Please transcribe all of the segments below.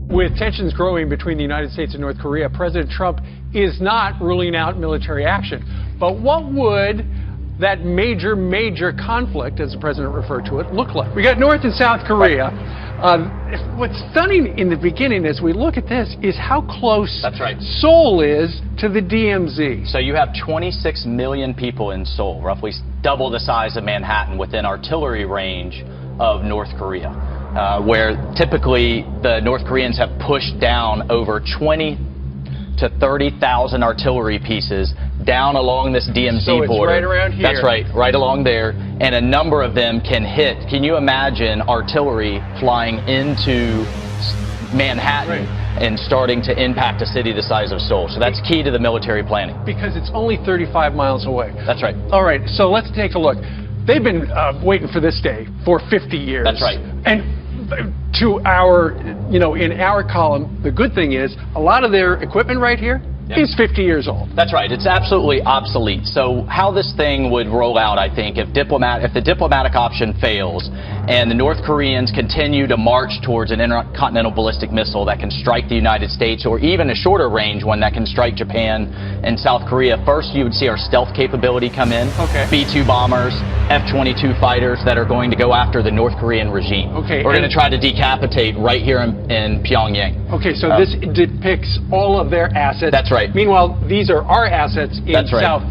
With tensions growing between the United States and North Korea, President Trump is not ruling out military action. But what would that major conflict, as the president referred to it, look like? We got North and South Korea. What's stunning in the beginning as we look at this is how close Seoul is to the DMZ. So you have 26 million people in Seoul, roughly double the size of Manhattan, within artillery range of North Korea, where typically the North Koreans have pushed down over 20 to 30,000 artillery pieces down along this DMZ so border. It's right around here. That's right along there. And a number of them can hit. Can you imagine artillery flying into Manhattan and starting to impact a city the size of Seoul? So that's key to the military planning. Because it's only 35 miles away. That's right. All right, so let's take a look. They've been waiting for this day for 50 years. That's right. And to our, in our column, the good thing is a lot of their equipment right here is 50 years old. That's right. It's absolutely obsolete. So how this thing would roll out, I think, if the diplomatic option fails and the North Koreans continue to march towards an intercontinental ballistic missile that can strike the United States, or even a shorter range one that can strike Japan and South Korea, first you would see our stealth capability come in. B-2 bombers, F-22 fighters that are going to go after the North Korean regime. We're going to try to decapitate right here in Pyongyang. Okay, so this depicts all of their assets. That's right. Meanwhile, these are our assets in South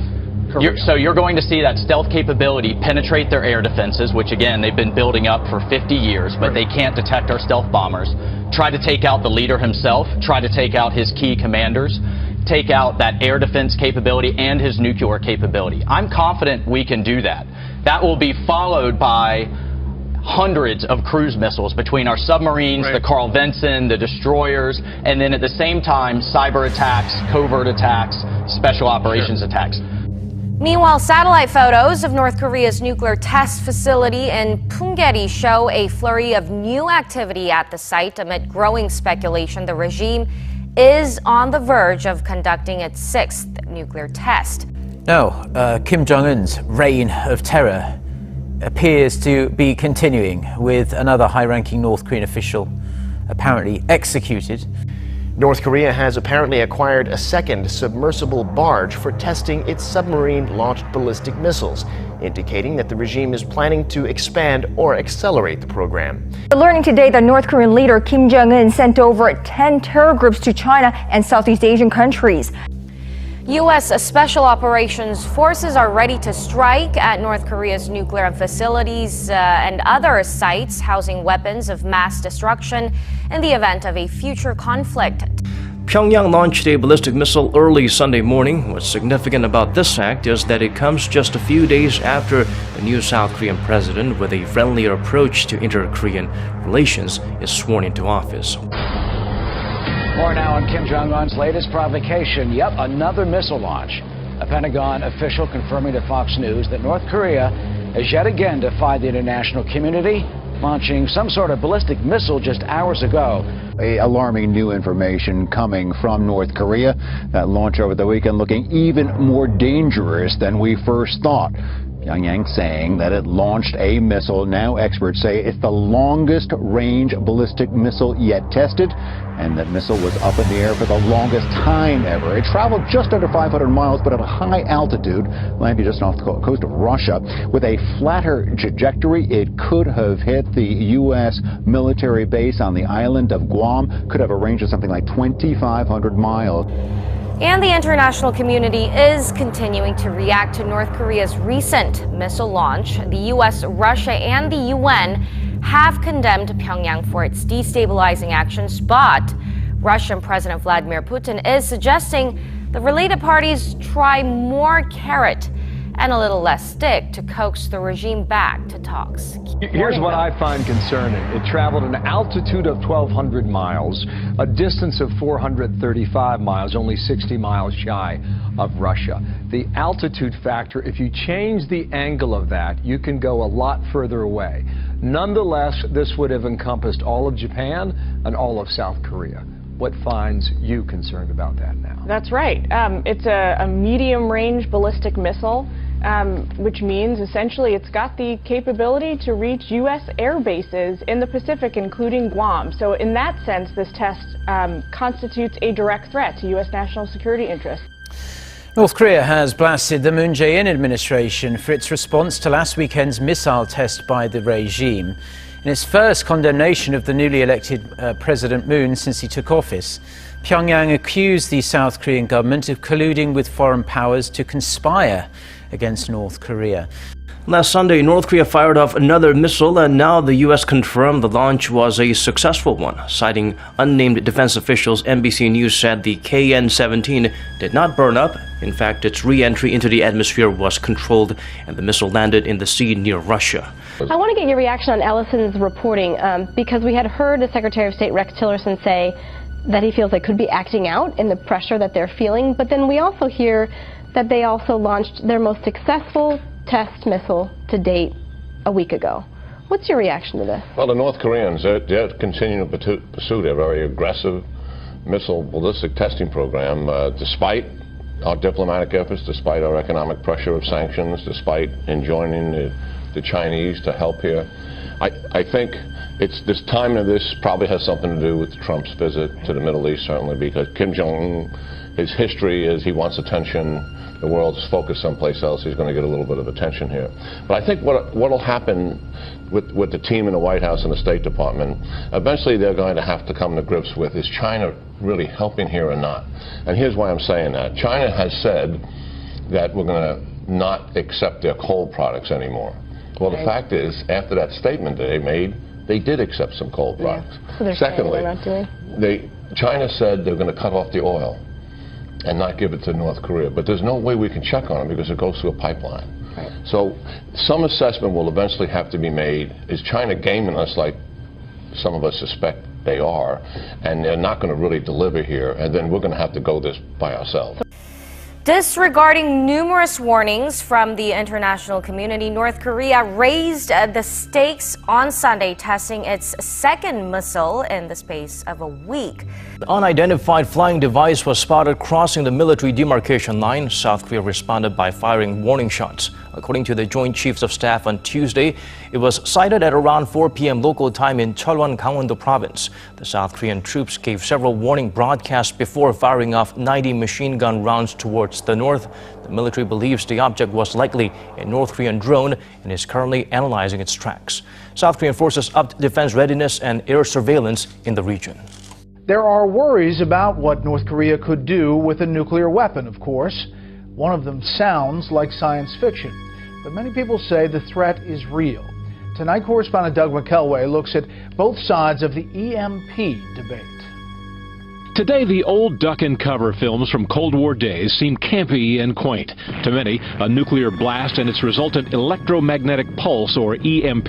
Korea. So you're going to see that stealth capability penetrate their air defenses, which again, they've been building up for 50 years, but they can't detect our stealth bombers. Try to take out the leader himself, try to take out his key commanders, take out that air defense capability and his nuclear capability. I'm confident we can do that. That will be followed by hundreds of cruise missiles between our submarines, the Carl Vinson, the destroyers, and then at the same time, cyber attacks, covert attacks, special operations attacks. Meanwhile, satellite photos of North Korea's nuclear test facility in Punggye-ri show a flurry of new activity at the site amid growing speculation the regime is on the verge of conducting its 6th nuclear test. Now, Kim Jong-un's reign of terror appears to be continuing, with another high-ranking North Korean official apparently executed. North Korea has apparently acquired a second submersible barge for testing its submarine-launched ballistic missiles, indicating that the regime is planning to expand or accelerate the program. We're learning today that North Korean leader Kim Jong-un sent over 10 terror groups to China and Southeast Asian countries. U.S. Special Operations Forces are ready to strike at North Korea's nuclear facilities and other sites housing weapons of mass destruction in the event of a future conflict. Pyongyang launched a ballistic missile early Sunday morning. What's significant about this act is that it comes just a few days after the new South Korean president, with a friendlier approach to inter-Korean relations, is sworn into office. More now on Kim Jong-un's latest provocation, yet another missile launch. A Pentagon official confirming to Fox News that North Korea has yet again defied the international community, launching some sort of ballistic missile just hours ago. Alarming new information coming from North Korea. That launch over the weekend looking even more dangerous than we first thought. Pyongyang saying that it launched a missile. Now experts say it's the longest range ballistic missile yet tested, and that missile was up in the air for the longest time ever. It traveled just under 500 miles, but at a high altitude, landed just off the coast of Russia. With a flatter trajectory, it could have hit the U.S. military base on the island of Guam, could have a range of something like 2,500 miles. And the international community is continuing to react to North Korea's recent missile launch. The U.S., Russia, and the UN have condemned Pyongyang for its destabilizing actions, but Russian President Vladimir Putin is suggesting the related parties try more carrot and a little less stick to coax the regime back to talks. Here's what I find concerning. It traveled an altitude of 1,200 miles, a distance of 435 miles, only 60 miles shy of Russia. The altitude factor, if you change the angle of that, you can go a lot further away. Nonetheless, this would have encompassed all of Japan and all of South Korea. What finds you concerned about that now? That's right. It's a medium-range ballistic missile. which means essentially it's got the capability to reach U.S. air bases in the Pacific, including Guam. So in that sense, this test constitutes a direct threat to U.S. national security interests. North Korea has blasted the Moon Jae-in administration for its response to last weekend's missile test by the regime. In its first condemnation of the newly elected President Moon since he took office, Pyongyang accused the South Korean government of colluding with foreign powers to conspire against North Korea. Last Sunday, North Korea fired off another missile, and now the U.S. confirmed the launch was a successful one. Citing unnamed defense officials, NBC News said the KN-17 did not burn up. In fact, its re-entry into the atmosphere was controlled, and the missile landed in the sea near Russia. I want to get your reaction on Ellison's reporting, because we had heard the Secretary of State Rex Tillerson say that he feels they could be acting out in the pressure that they're feeling, but then we also hear that they also launched their most successful test missile to date a week ago. What's your reaction to this? Well, the North Koreans, they're continuing to pursue their very aggressive missile ballistic testing program, despite our diplomatic efforts, despite our economic pressure of sanctions, despite enjoining the Chinese to help here. I think this timing of this probably has something to do with Trump's visit to the Middle East, certainly, because Kim Jong-Un, his history is he wants attention. The world's focused someplace else. He's going to get a little bit of attention here. But I think what will happen with the team in the White House and the State Department, eventually they're going to have to come to grips with, is China really helping here or not? And here's why I'm saying that. China has said that we're going to not accept their coal products anymore. Well, the fact is, after that statement that they made, they did accept some coal products. So they're Secondly, saying they're not doing. China said they're going to cut off the oil and not give it to North Korea. But there's no way we can check on it because it goes through a pipeline. Right. So some assessment will eventually have to be made. Is China gaming us like some of us suspect they are, and they're not going to really deliver here, and then we're going to have to go this by ourselves? Disregarding numerous warnings from the international community, North Korea raised the stakes on Sunday, testing its second missile in the space of a week. An unidentified flying device was spotted crossing the military demarcation line. South Korea responded by firing warning shots. According to the Joint Chiefs of Staff on Tuesday, it was sighted at around 4 p.m. local time in Cheolwon, Gangwon-do province. The South Korean troops gave several warning broadcasts before firing off 90 machine gun rounds towards the north. The military believes the object was likely a North Korean drone and is currently analyzing its tracks. South Korean forces upped defense readiness and air surveillance in the region. There are worries about what North Korea could do with a nuclear weapon, of course. One of them sounds like science fiction, but many people say the threat is real. Tonight, correspondent Doug McElway looks at both sides of the EMP debate. Today, the old duck and cover films from Cold War days seem campy and quaint. To many, a nuclear blast and its resultant electromagnetic pulse, or EMP,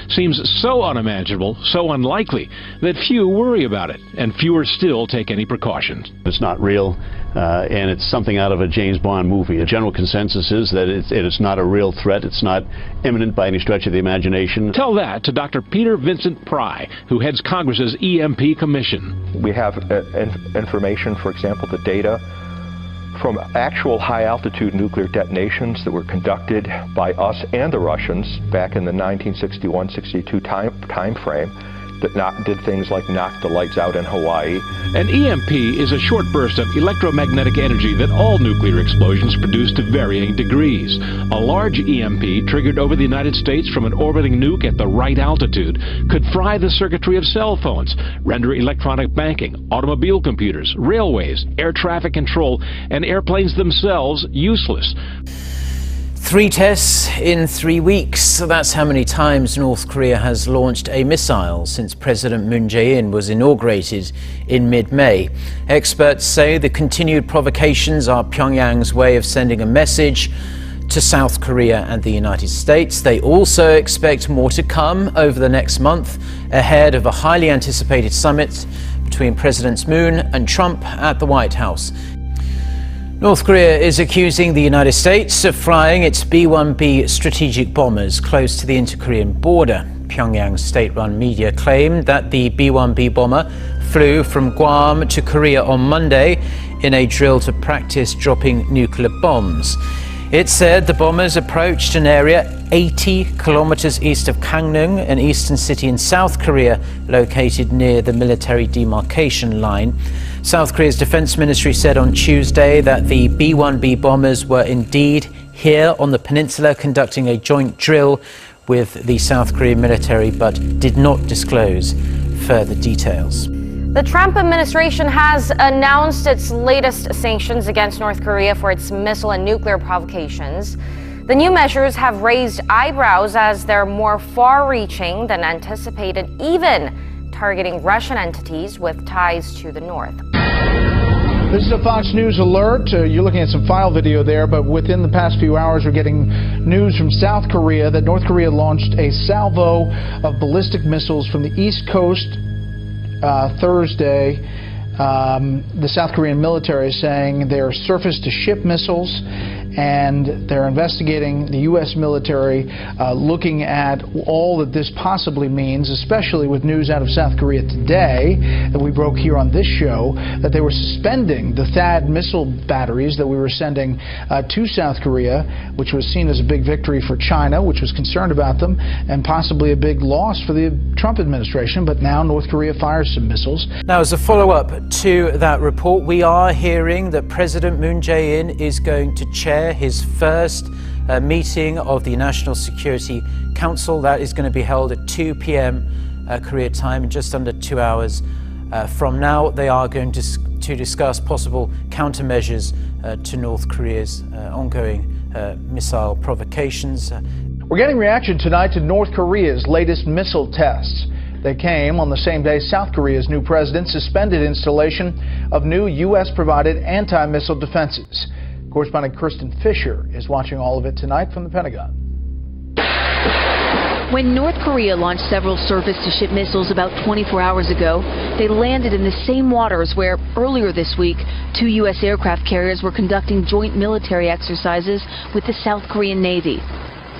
seems so unimaginable, so unlikely, that few worry about it, and fewer still take any precautions. It's not real, and it's something out of a James Bond movie. A general consensus is that it's not a real threat. It's not imminent by any stretch of the imagination. Tell that to Dr. Peter Vincent Pry, who heads Congress's EMP Commission. We have information, for example, the data from actual high-altitude nuclear detonations that were conducted by us and the Russians back in the 1961-62 time frame that did things like knock the lights out in Hawaii. An EMP is a short burst of electromagnetic energy that all nuclear explosions produce to varying degrees. A large EMP triggered over the United States from an orbiting nuke at the right altitude could fry the circuitry of cell phones, render electronic banking, automobile computers, railways, air traffic control, and airplanes themselves useless. 3 tests in 3 weeks. That's how many times North Korea has launched a missile since President Moon Jae-in was inaugurated in mid-May. Experts say the continued provocations are Pyongyang's way of sending a message to South Korea and the United States. They also expect more to come over the next month, ahead of a highly anticipated summit between Presidents Moon and Trump at the White House. North Korea is accusing the United States of flying its B-1B strategic bombers close to the inter-Korean border. Pyongyang's state-run media claimed that the B-1B bomber flew from Guam to Korea on Monday in a drill to practice dropping nuclear bombs. It said the bombers approached an area 80 kilometers east of Gangneung, an eastern city in South Korea located near the military demarcation line. South Korea's defense ministry said on Tuesday that the B-1B bombers were indeed here on the peninsula conducting a joint drill with the South Korean military, but did not disclose further details. The Trump administration has announced its latest sanctions against North Korea for its missile and nuclear provocations. The new measures have raised eyebrows as they're more far-reaching than anticipated, even targeting Russian entities with ties to the north. This is a Fox News alert. You're looking at some file video there, but within the past few hours, we're getting news from South Korea that North Korea launched a salvo of ballistic missiles from the East Coast Thursday. The South Korean military is saying they're surface-to-ship missiles, and they're investigating the U.S. military, looking at all that this possibly means, especially with news out of South Korea today that we broke here on this show, that they were suspending the THAAD missile batteries that we were sending to South Korea, which was seen as a big victory for China, which was concerned about them, and possibly a big loss for the Trump administration. But now North Korea fires some missiles. Now, as a follow-up to that report, we are hearing that President Moon Jae-in is going to chair his first meeting of the National Security Council. That is going to be held at 2 p.m. Korea time, in just under 2 hours from now. They are going to discuss possible countermeasures to North Korea's ongoing missile provocations. We're getting reaction tonight to North Korea's latest missile tests. They came on the same day South Korea's new president suspended installation of new U.S.-provided anti-missile defenses. Correspondent Kirsten Fisher is watching all of it tonight from the Pentagon. When North Korea launched several surface-to-ship missiles about 24 hours ago, they landed in the same waters where, earlier this week, 2 U.S. aircraft carriers were conducting joint military exercises with the South Korean Navy.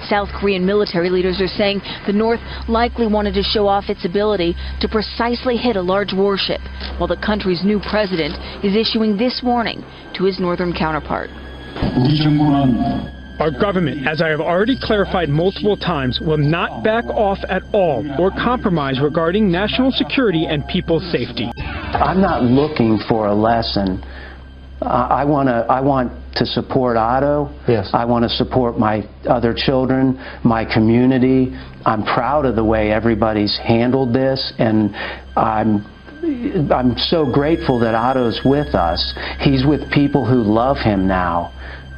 South Korean military leaders are saying the North likely wanted to show off its ability to precisely hit a large warship, while the country's new president is issuing this warning to his northern counterpart. Our government, as I have already clarified multiple times, will not back off at all or compromise regarding national security and people's safety. I'm not looking for a lesson. I want to support Otto. Yes. I want to support my other children, my community. I'm proud of the way everybody's handled this, and I'm so grateful that Otto's with us. He's with people who love him now.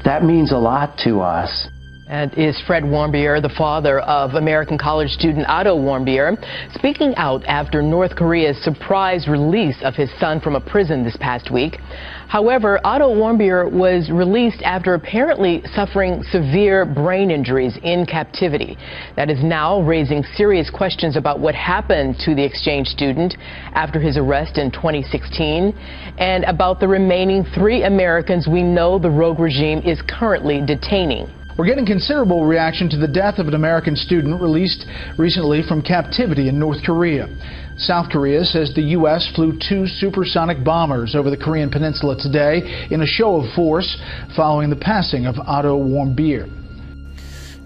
That means a lot to us. And is Fred Warmbier, the father of American college student Otto Warmbier, speaking out after North Korea's surprise release of his son from a prison this past week. However, Otto Warmbier was released after apparently suffering severe brain injuries in captivity. That is now raising serious questions about what happened to the exchange student after his arrest in 2016, and about the remaining 3 Americans we know the rogue regime is currently detaining. We're getting considerable reaction to the death of an American student released recently from captivity in North Korea. South Korea says the U.S. flew 2 supersonic bombers over the Korean peninsula today in a show of force following the passing of Otto Warmbier.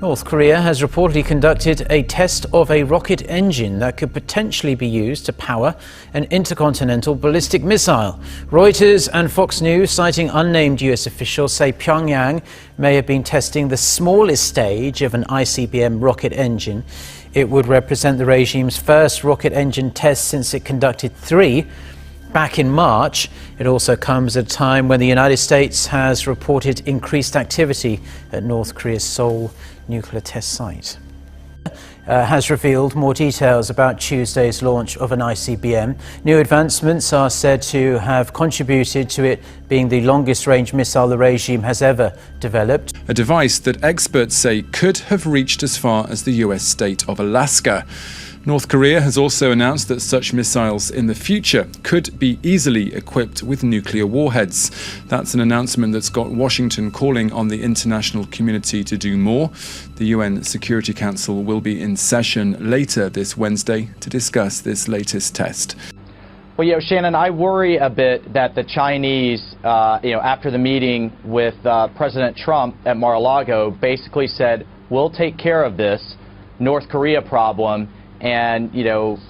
North Korea has reportedly conducted a test of a rocket engine that could potentially be used to power an intercontinental ballistic missile. Reuters and Fox News, citing unnamed U.S. officials, say Pyongyang may have been testing the smallest stage of an ICBM rocket engine. It would represent the regime's first rocket engine test since it conducted 3 back in March. It also comes at a time when the United States has reported increased activity at North Korea's Seoul nuclear test site. Has revealed more details about Tuesday's launch of an ICBM. New advancements are said to have contributed to it being the longest-range missile the regime has ever developed. A device that experts say could have reached as far as the US state of Alaska. North Korea has also announced that such missiles in the future could be easily equipped with nuclear warheads. That's an announcement that's got Washington calling on the international community to do more. The UN Security Council will be in session later this Wednesday to discuss this latest test. Well, Shannon, I worry a bit that the Chinese, after the meeting with President Trump at Mar-a-Lago, basically said, we'll take care of this North Korea problem, and,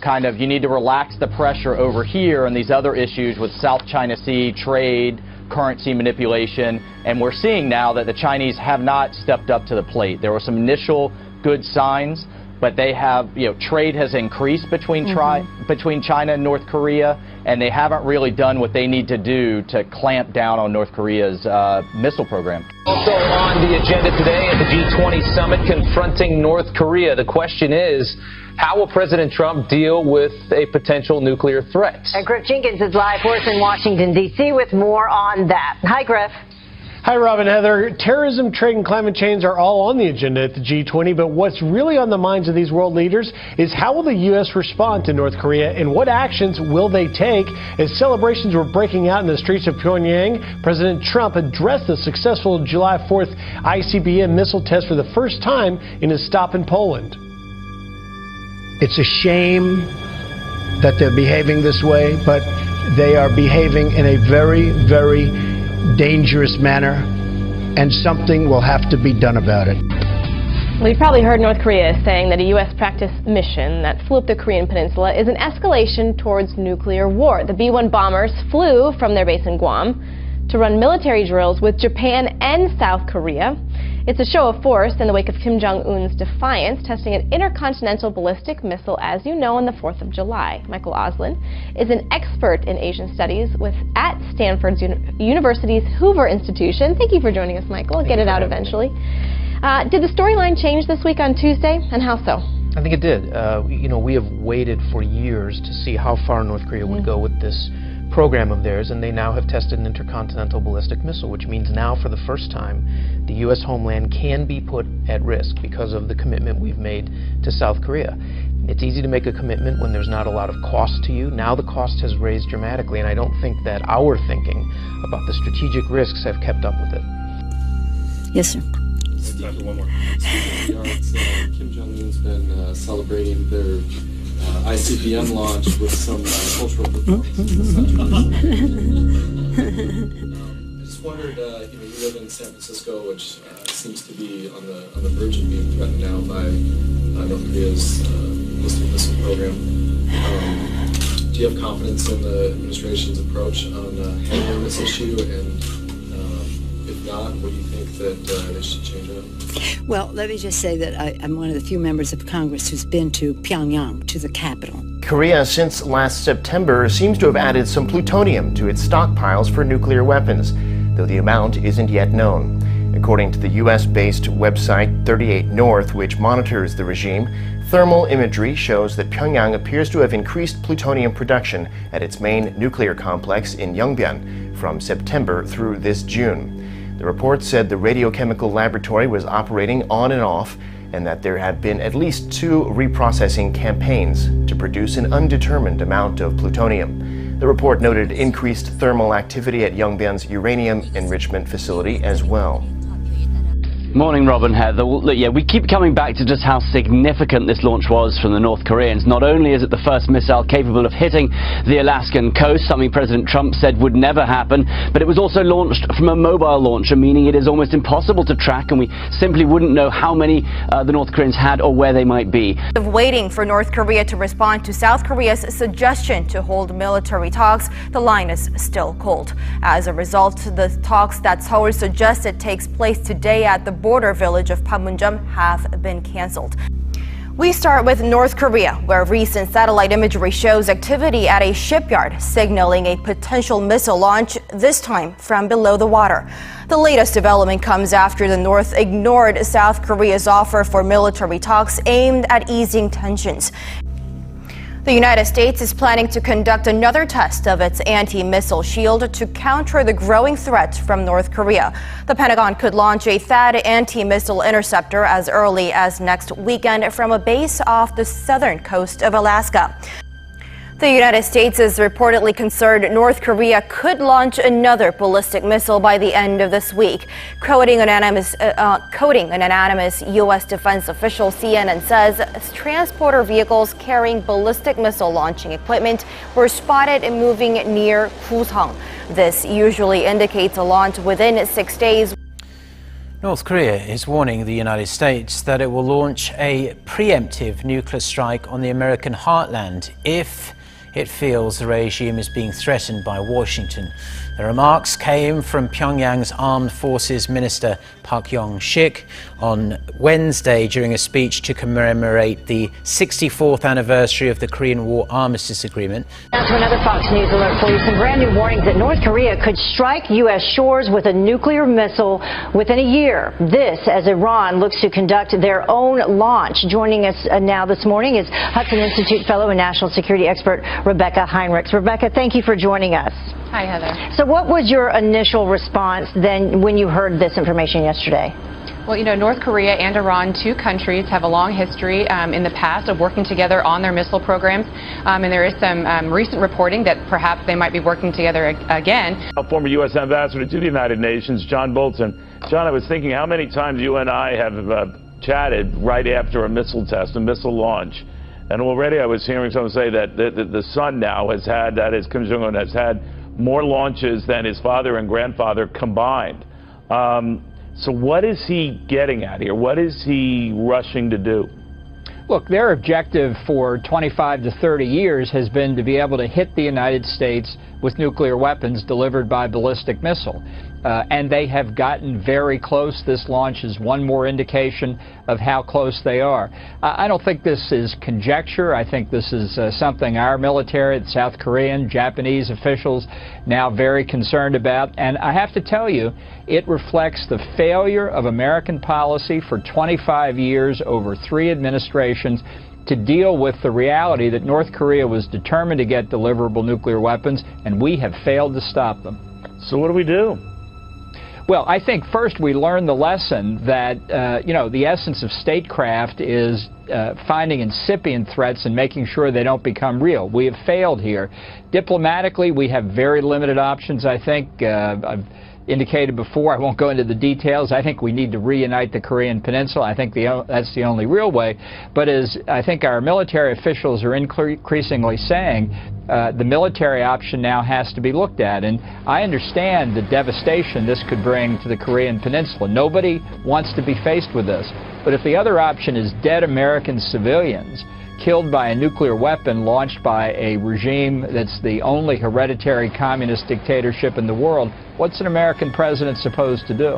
kind of you need to relax the pressure over here and these other issues with South China Sea, trade, currency manipulation. And we're seeing now that the Chinese have not stepped up to the plate. There were some initial good signs, but they have, trade has increased between China and North Korea, and they haven't really done what they need to do to clamp down on North Korea's missile program. Also on the agenda today at the G20 summit, confronting North Korea. The question is, how will President Trump deal with a potential nuclear threat? And Griff Jenkins is live for us in Washington, D.C. with more on that. Hi, Griff. Hi, Rob and Heather. Terrorism, trade, and climate change are all on the agenda at the G20, but what's really on the minds of these world leaders is how will the U.S. respond to North Korea, and what actions will they take? As celebrations were breaking out in the streets of Pyongyang, President Trump addressed the successful July 4th ICBM missile test for the first time in his stop in Poland. It's a shame that they're behaving this way, but they are behaving in a very, very dangerous manner, and something will have to be done about it. Well, you've probably heard North Korea saying that a U.S. practice mission that flew up the Korean peninsula is an escalation towards nuclear war. The B-1 bombers flew from their base in Guam to run military drills with Japan and South Korea. It's a show of force in the wake of Kim Jong-Un's defiance, testing an intercontinental ballistic missile, as you know, on the 4th of July. Michael Oslin is an expert in Asian studies at Stanford University's Hoover Institution. Thank you for joining us, Michael. I'll get it out eventually. Did the storyline change this week on Tuesday, and how so? I think it did. We have waited for years to see how far North Korea would go with this program of theirs, and they now have tested an intercontinental ballistic missile, which means now for the first time the U.S. homeland can be put at risk because of the commitment we've made to South Korea. It's easy to make a commitment when there's not a lot of cost to you. Now the cost has raised dramatically, and I don't think that our thinking about the strategic risks have kept up with it. Yes, sir. One more. Kim Jong-un's been celebrating their ICBM launch with some cultural performances. I just wondered, you live in San Francisco, which seems to be on the verge of being threatened now by North Korea's ballistic missile program. Do you have confidence in the administration's approach on handling this issue? And if not, what do you think that they should change up? Well, let me just say that I'm one of the few members of Congress who's been to Pyongyang, to the capital. Korea, since last September, seems to have added some plutonium to its stockpiles for nuclear weapons, though the amount isn't yet known. According to the U.S.-based website 38 North, which monitors the regime, thermal imagery shows that Pyongyang appears to have increased plutonium production at its main nuclear complex in Yongbyon from September through this June. The report said the radiochemical laboratory was operating on and off, and that there had been at least 2 reprocessing campaigns to produce an undetermined amount of plutonium. The report noted increased thermal activity at Yongbyon's uranium enrichment facility as well. Morning, Rob and Heather. Well, look, we keep coming back to just how significant this launch was from the North Koreans. Not only is it the first missile capable of hitting the Alaskan coast, something President Trump said would never happen, but it was also launched from a mobile launcher, meaning it is almost impossible to track, and we simply wouldn't know how many the North Koreans had or where they might be. Waiting for North Korea to respond to South Korea's suggestion to hold military talks, the line is still cold. As a result, the talks that Seoul suggested takes place today at the border village of Panmunjom have been canceled. We start with North Korea, where recent satellite imagery shows activity at a shipyard, signaling a potential missile launch, this time from below the water. The latest development comes after the North ignored South Korea's offer for military talks aimed at easing tensions. The United States is planning to conduct another test of its anti-missile shield to counter the growing threat from North Korea. The Pentagon could launch a THAAD anti-missile interceptor as early as next weekend from a base off the southern coast of Alaska. The United States is reportedly concerned North Korea could launch another ballistic missile by the end of this week. Quoting an anonymous U.S. defense official, CNN says transporter vehicles carrying ballistic missile launching equipment were spotted moving near Puseong. This usually indicates a launch within 6 days. North Korea is warning the United States that it will launch a preemptive nuclear strike on the American heartland if it feels the regime is being threatened by Washington. The remarks came from Pyongyang's Armed Forces Minister Park Yong-sik on Wednesday during a speech to commemorate the 64th anniversary of the Korean War Armistice Agreement. Now to another Fox News alert for you. Some brand new warnings that North Korea could strike U.S. shores with a nuclear missile within a year. This as Iran looks to conduct their own launch. Joining us now this morning is Hudson Institute Fellow and National Security Expert Rebecca Heinrichs. Rebecca, thank you for joining us. Hi, Heather. So what was your initial response then when you heard this information yesterday? Well, you know, North Korea and Iran, two countries, have a long history in the past of working together on their missile programs. And there is some recent reporting that perhaps they might be working together again. Former U.S. Ambassador to the United Nations, John Bolton. John, I was thinking how many times you and I have chatted right after a missile test, a missile launch. And already I was hearing someone say that the son now has had, that is Kim Jong-Un, has had more launches than his father and grandfather combined. So what is he getting at here? What is he rushing to do? Look, their objective for 25 to 30 years has been to be able to hit the United States with nuclear weapons delivered by ballistic missile. And they have gotten very close. This launch is one more indication of how close they are. I don't think this is conjecture. I think this is something our military, the South Korean, Japanese officials now very concerned about. And I have to tell you, it reflects the failure of American policy for 25 years over 3 administrations to deal with the reality that North Korea was determined to get deliverable nuclear weapons, and we have failed to stop them. So what do we do? Well, I think first we learn the lesson that, you know, the essence of statecraft is finding incipient threats and making sure they don't become real. We have failed here. Diplomatically, we have very limited options, I think. I've indicated before, I won't go into the details. I think we need to reunite the Korean Peninsula. I think that's the only real way. But as I think our military officials are increasingly saying, the military option now has to be looked at. And I understand the devastation this could bring to the Korean Peninsula. Nobody wants to be faced with this. But if the other option is dead American civilians killed by a nuclear weapon launched by a regime that's the only hereditary communist dictatorship in the world, what's an American president supposed to do?